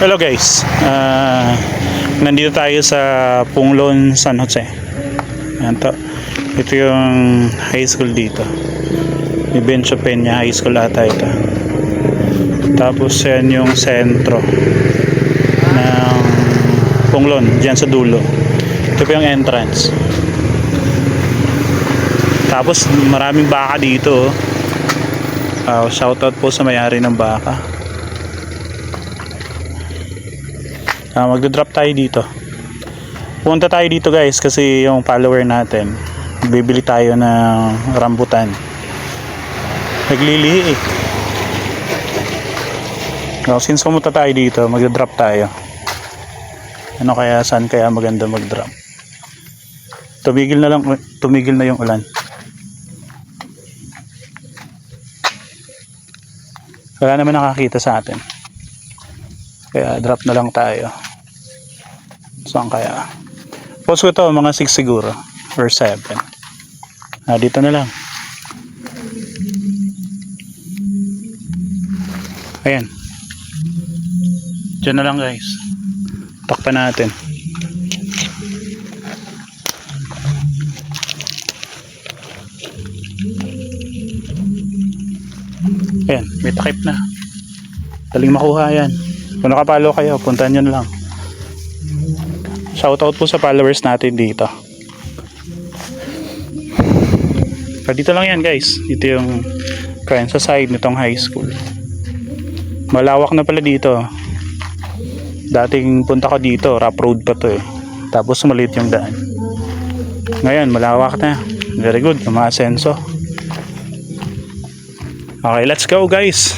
Hello guys, nandito tayo sa Punglon, San Jose. Ayan to. Ito yung high school dito, Bencho Peña High School ata ito. Tapos yan yung sentro ng Punglon, dyan sa dulo. Ito po yung entrance. Tapos maraming baka dito. Shoutout po sa may-ari ng baka. Magdodrop tayo dito. Punta tayo dito guys kasi yung follower natin bibili tayo ng rambutan. Naglilihi eh. Since pumunta tayo dito, magdodrop tayo. Ano kaya, saan kaya maganda magdrop? Tumigil na yung ulan. Wala naman nakakita sa atin. Kaya drop na lang tayo. Saan kaya? Post ko ito mga 6 siguro or 7. Dito na lang. Ayan. Diyan na lang guys. Takpan natin. Ayan, may takip na. Daling makuha yan. Kung nakapalo kayo, puntahan nyo na lang. Shoutout po sa followers natin dito. Dito lang yan guys. Dito yung sa side nitong high school. Malawak na pala dito. Dating punta ko dito, rough road pa to eh. Tapos maliit yung daan. Ngayon, malawak na. Very good, umaasenso. Okay, let's go guys.